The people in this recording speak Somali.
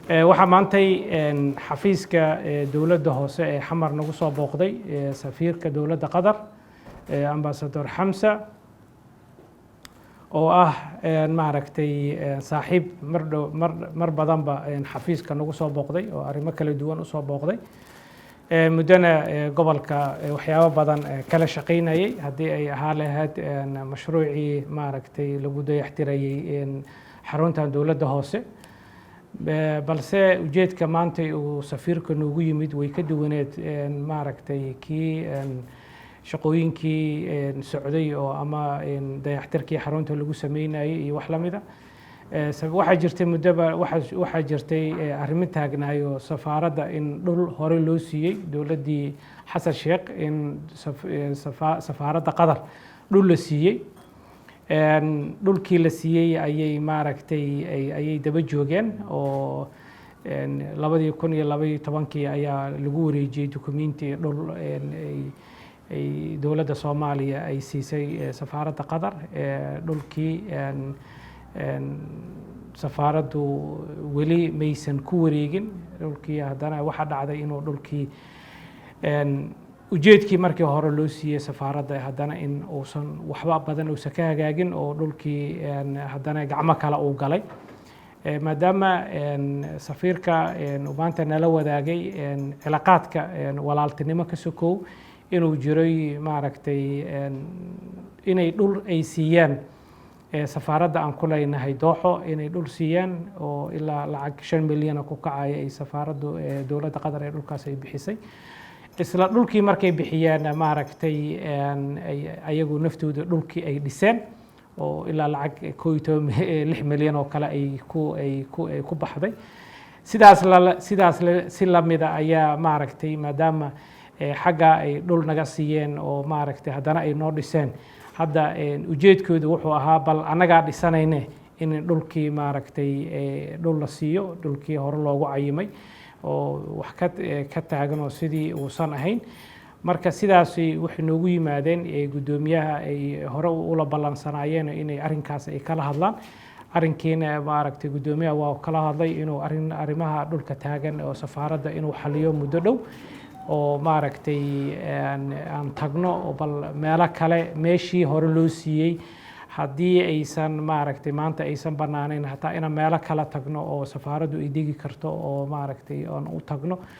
waxaa maantay xafiiska dowladda hoose ee xamar nagu soo booqday safiirka dowladda qatar ambassador xamsa oo ah maaragtay saaxiib mar badanba xafiiska nagu soo booqday oo arrimo kala duwan u soo booqday muddana gobolka waxyaabo badan kala shaqaynayay haddii ay ahaa lahayd mashruucii maaragtay lagu dayactirayay xaruntan dowladda hoose balse ujeedka maanta uu safiirka noogu yimid way ka duwaneed maaragtay kii shaqooyinkii socday oo ama dayactirkii xarunta lagu sameynayay iyo wax la mida waxaa jirtay muddoba waxaa jirtay arrimo taagnaayo safaaradda in dhul hore loo siiyey dowladdii xasan sheekh in safaaradda qatar dhul la siiyey dhulkii la siiyey ayay maaragtay ayay daba joogeen oo 2012 ayaa lagu wareejiyey dukumenti dhul ay dowladda Soomaaliya ay siisay safaaradda qatar dhulkii safaaraddu weli maysan ku wareegin dhulkii haddana waxa dhacday inuu dhulkii ujeedkii markii hore loo siiyey safaaradda haddana in uusan waxba badan uusan ka hagaagin oo dhulkii haddana gacmo kale uu galay maadaama safiirka maanta nala wadaagay cilaaqaadka walaaltinimo ka sokow inuu jiray maaragtay inay dhul ay siiyaan safaaradda aan ku leenahay dooxo inay dhul siiyaan oo ilaa lacag 5 milyan ku kacay ay safaaraddu dowladda qatar ee dhulkaas ay bixisay isla dhulkii markay bixiyeen maaragtay ayagu naftooda dhulkii ay dhiseen oo ilaa lacag 6 milyan oo kale ay ku baxday sidaas si lamida ayaa maaragtay maadaama xagga ay dhul naga siiyeen oo maaragtay haddana ay noo dhiseen hadda ujeedkoodu wuxuu ahaa bal annagaa dhisanayne in dhulkii maaragtay dhul la siiyo dhulkii hore loogu cayimay oo wax ka taagan oo sidii uusan ahayn marka sidaas waxay noogu yimaadeen gudoomiyaha ay hore ula ballansanaayeen inay arrinkaas ay kala hadlaan arrinkiina maaragtay gudoomiyaha waa kala hadlay inuu arrimaha dhulka taagan oo safaaradda inuu xaliyo muddo dhow oo maaragtay aan tagno oo bal meelo kale meeshii hore loo siiyey haddii aysan maaragtay maanta aysan banaanayn hataa ina meelo kala tagno oo safaaraddu ay degi karto oo maaragtay aan u tagno